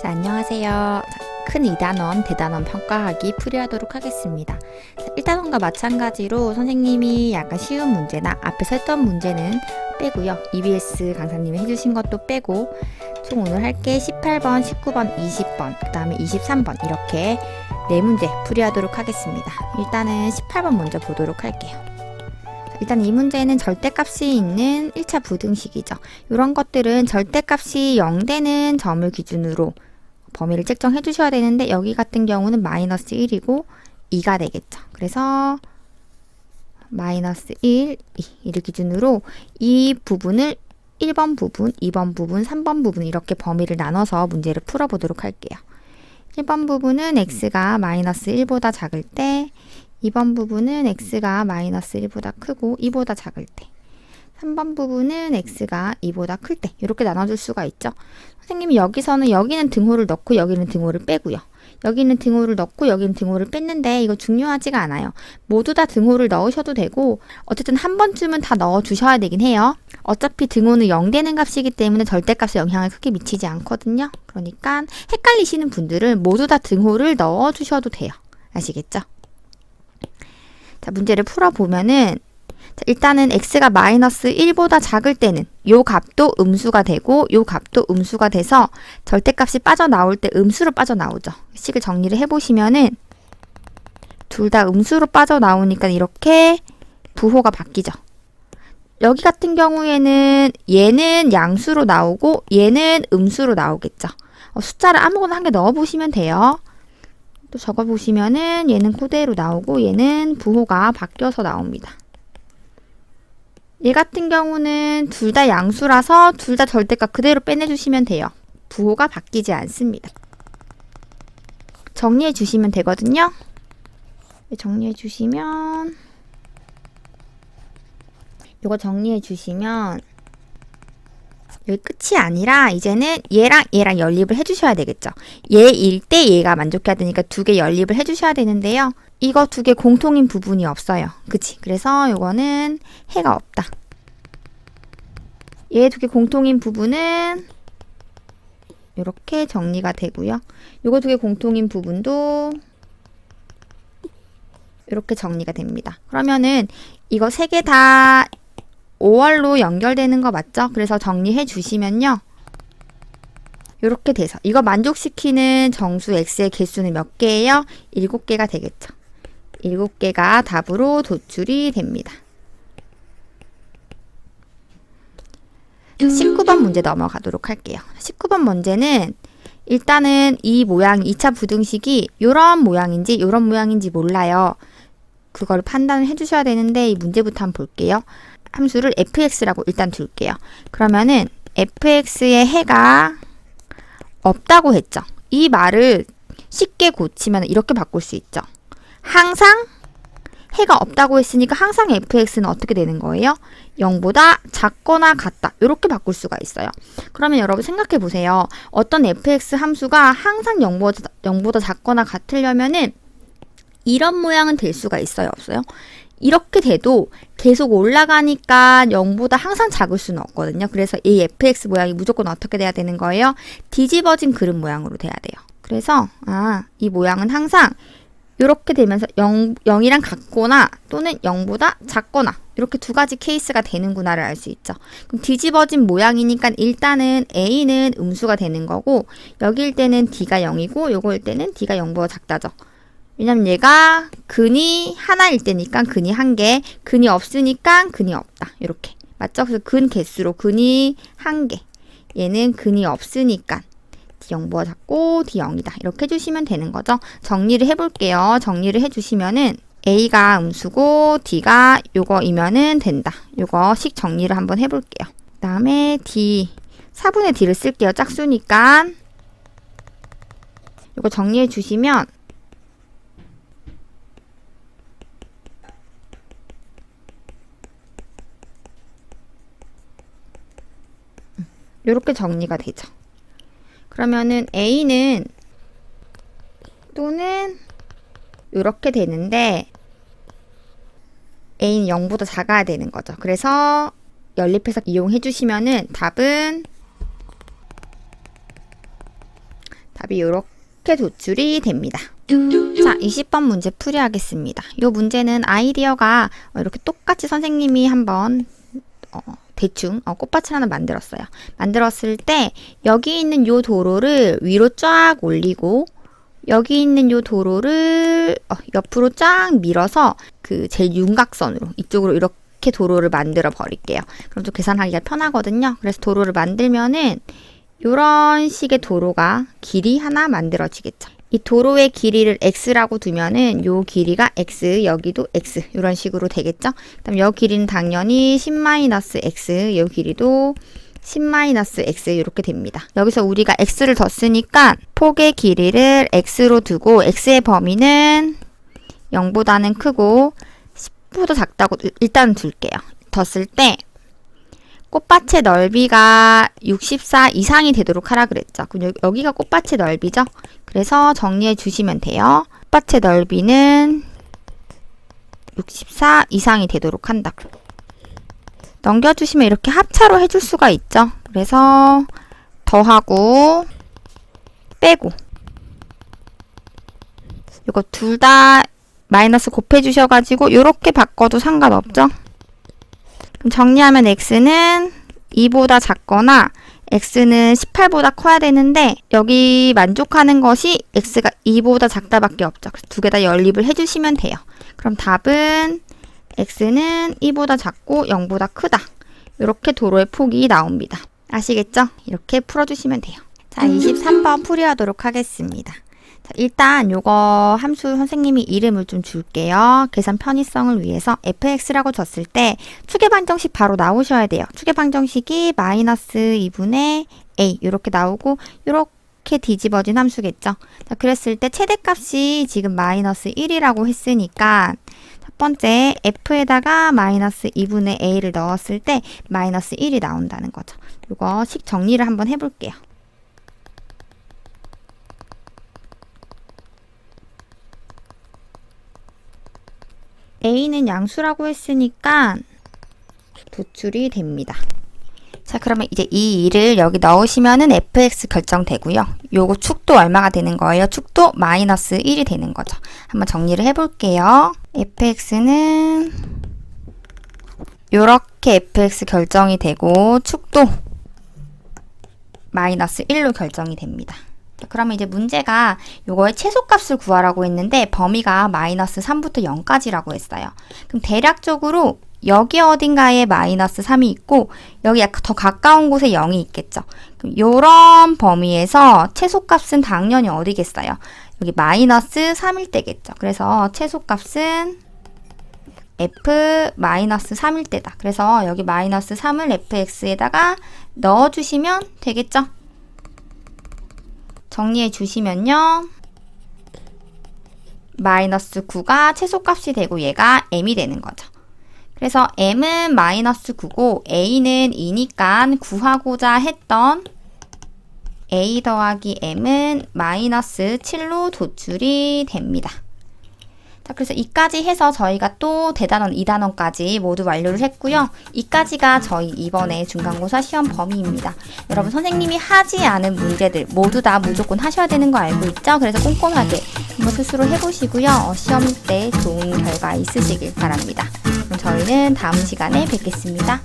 자, 안녕하세요. 자, 큰 2단원, 대단원 평가하기 풀이하도록 하겠습니다. 자, 1단원과 마찬가지로 선생님이 약간 쉬운 문제나 앞에서 했던 문제는 빼고요. EBS 강사님이 해주신 것도 빼고 총 오늘 할게 18번, 19번, 20번, 그 다음에 23번 이렇게 4문제 풀이하도록 하겠습니다. 일단은 18번 먼저 보도록 할게요. 일단 이 문제는 절대값이 있는 1차 부등식이죠. 이런 것들은 절대값이 0되는 점을 기준으로 범위를 책정해 주셔야 되는데 여기 같은 경우는 마이너스 1이고 2가 되겠죠. 그래서 마이너스 1, 2를 기준으로 이 부분을 1번 부분, 2번 부분, 3번 부분 이렇게 범위를 나눠서 문제를 풀어보도록 할게요. 1번 부분은 x가 마이너스 1보다 작을 때 2번 부분은 x가 마이너스 1보다 크고 2보다 작을 때 3번 부분은 x가 2보다 클 때 이렇게 나눠줄 수가 있죠. 선생님이 여기서는 여기는 등호를 넣고 여기는 등호를 빼고요. 여기는 등호를 넣고 여기는 등호를 뺐는데 이거 중요하지가 않아요. 모두 다 등호를 넣으셔도 되고 어쨌든 한 번쯤은 다 넣어주셔야 되긴 해요. 어차피 등호는 0 되는 값이기 때문에 절대값에 영향을 크게 미치지 않거든요. 그러니까 헷갈리시는 분들은 모두 다 등호를 넣어주셔도 돼요. 아시겠죠? 자, 문제를 풀어보면은 자, 일단은 x가 마이너스 1보다 작을 때는 요 값도 음수가 되고 요 값도 음수가 돼서 절대값이 빠져나올 때 음수로 빠져나오죠. 식을 정리를 해보시면은 둘 다 음수로 빠져나오니까 이렇게 부호가 바뀌죠. 여기 같은 경우에는 얘는 양수로 나오고 얘는 음수로 나오겠죠. 숫자를 아무거나 한 개 넣어보시면 돼요. 또 적어보시면은 얘는 그대로 나오고 얘는 부호가 바뀌어서 나옵니다. 얘 같은 경우는 둘 다 양수라서 둘 다 절대값 그대로 빼내주시면 돼요. 부호가 바뀌지 않습니다. 정리해 주시면 되거든요. 정리해 주시면 이거 정리해 주시면 여기 끝이 아니라 이제는 얘랑 얘랑 연립을 해주셔야 되겠죠. 얘일 때 얘가 만족해야 되니까 두 개 연립을 해주셔야 되는데요. 이거 두 개 공통인 부분이 없어요. 그치? 그래서 요거는 해가 없다. 얘 두 개 공통인 부분은 이렇게 정리가 되고요. 요거 두 개 공통인 부분도 이렇게 정리가 됩니다. 그러면은 이거 세 개 다 5월로 연결되는 거 맞죠? 그래서 정리해 주시면요. 이렇게 돼서 이거 만족시키는 정수 x의 개수는 몇 개예요? 7개가 되겠죠. 7개가 답으로 도출이 됩니다. 19번 문제 넘어가도록 할게요. 19번 문제는 일단은 이 모양 2차 부등식이 이런 모양인지 이런 모양인지 몰라요. 그걸 판단을 해주셔야 되는데 이 문제부터 한번 볼게요. 함수를 fx라고 일단 둘게요. 그러면은 fx의 해가 없다고 했죠. 이 말을 쉽게 고치면 이렇게 바꿀 수 있죠. 항상 해가 없다고 했으니까 항상 fx는 어떻게 되는 거예요? 0보다 작거나 같다. 이렇게 바꿀 수가 있어요. 그러면 여러분 생각해 보세요. 어떤 fx 함수가 항상 0보다 작거나 같으려면은 이런 모양은 될 수가 있어요? 없어요? 이렇게 돼도 계속 올라가니까 0보다 항상 작을 수는 없거든요. 그래서 이 fx 모양이 무조건 어떻게 돼야 되는 거예요? 뒤집어진 그릇 모양으로 돼야 돼요. 그래서 이 모양은 항상 이렇게 되면서 0이랑 같거나 또는 0보다 작거나 이렇게 두 가지 케이스가 되는구나를 알 수 있죠. 그럼 뒤집어진 모양이니까 일단은 a는 음수가 되는 거고 여기일 때는 d가 0이고 요거일 때는 d가 0보다 작다죠. 왜냐면 얘가 근이 하나일 때니까 근이 1개, 근이 없으니까 근이 없다. 이렇게. 맞죠? 그래서 근 개수로 근이 1개. 얘는 근이 없으니까 D0보다 작고 D0이다. 이렇게 해주시면 되는 거죠. 정리를 해볼게요. 정리를 해주시면은 A가 음수고 D가 요거이면은 된다. 요거식 정리를 한번 해볼게요. 그 다음에 D, 4분의 D를 쓸게요. 짝수니까. 요거 정리해 주시면 이렇게 정리가 되죠. 그러면은 A는 또는 이렇게 되는데 A는 0보다 작아야 되는 거죠. 그래서 연립해서 이용해 주시면은 답은 답이 이렇게 도출이 됩니다. 자, 20번 문제 풀이하겠습니다. 이 문제는 아이디어가 이렇게 똑같이 선생님이 한번 대충 꽃밭을 하나 만들었어요. 만들었을 때 여기 있는 요 도로를 위로 쫙 올리고 여기 있는 요 도로를 옆으로 쫙 밀어서 그 제일 윤곽선으로 이쪽으로 이렇게 도로를 만들어 버릴게요. 그럼 좀 계산하기가 편하거든요. 그래서 도로를 만들면은 요런 식의 도로가 길이 하나 만들어지겠죠. 이 도로의 길이를 x라고 두면은 요 길이가 x, 여기도 x 이런 식으로 되겠죠. 그다음 요 길이는 당연히 10-x, 요 길이도 10-x 이렇게 됩니다. 여기서 우리가 x를 더 쓰니까 폭의 길이를 x로 두고 x의 범위는 0보다는 크고 10보다 작다고 일단 둘게요. 뒀을 때 꽃밭의 넓이가 64 이상이 되도록 하라 그랬죠. 그럼 여기가 꽃밭의 넓이죠. 그래서 정리해 주시면 돼요. 꽃밭의 넓이는 64 이상이 되도록 한다고. 넘겨주시면 이렇게 합차로 해줄 수가 있죠. 그래서 더하고 빼고 이거 둘 다 마이너스 곱해 주셔가지고 이렇게 바꿔도 상관없죠. 그럼 정리하면 x는 2보다 작거나 x는 18보다 커야 되는데 여기 만족하는 것이 x가 2보다 작다밖에 없죠. 그래서 두 개 다 연립을 해주시면 돼요. 그럼 답은 x는 2보다 작고 0보다 크다. 이렇게 도로의 폭이 나옵니다. 아시겠죠? 이렇게 풀어주시면 돼요. 자, 23번 풀이하도록 하겠습니다. 자, 일단 요거 함수 선생님이 이름을 좀 줄게요. 계산 편의성을 위해서 fx라고 줬을 때 추계 방정식 바로 나오셔야 돼요. 추계 방정식이 마이너스 2분의 a 이렇게 나오고 이렇게 뒤집어진 함수겠죠. 자, 그랬을 때 최대값이 지금 마이너스 1이라고 했으니까 첫 번째 f에다가 마이너스 2분의 a를 넣었을 때 마이너스 1이 나온다는 거죠. 이거 식 정리를 한번 해볼게요. a는 양수라고 했으니까 도출이 됩니다. 자, 그러면 이제 이 2를 여기 넣으시면은 fx 결정되고요. 요거 축도 얼마가 되는 거예요? 축도 마이너스 1이 되는 거죠. 한번 정리를 해볼게요. fx는 요렇게 fx 결정이 되고 축도 마이너스 1로 결정이 됩니다. 그러면 이제 문제가 요거의 최소값을 구하라고 했는데 범위가 마이너스 3부터 0까지라고 했어요. 그럼 대략적으로 여기 어딘가에 마이너스 3이 있고 여기 약간 더 가까운 곳에 0이 있겠죠. 그럼 요런 범위에서 최소값은 당연히 어디겠어요? 여기 마이너스 3일 때겠죠. 그래서 최소값은 f 마이너스 3일 때다. 그래서 여기 마이너스 3을 fx에다가 넣어주시면 되겠죠. 정리해 주시면요. 마이너스 9가 최소값이 되고 얘가 m이 되는 거죠. 그래서 m은 마이너스 9고 a는 2니까 구하고자 했던 a 더하기 m은 마이너스 7로 도출이 됩니다. 자, 그래서 이까지 해서 저희가 또 대단원 2단원까지 모두 완료를 했고요. 이까지가 저희 이번에 중간고사 시험 범위입니다. 여러분 선생님이 하지 않은 문제들 모두 다 무조건 하셔야 되는 거 알고 있죠? 그래서 꼼꼼하게 한번 스스로 해보시고요. 시험 때 좋은 결과 있으시길 바랍니다. 그럼 저희는 다음 시간에 뵙겠습니다.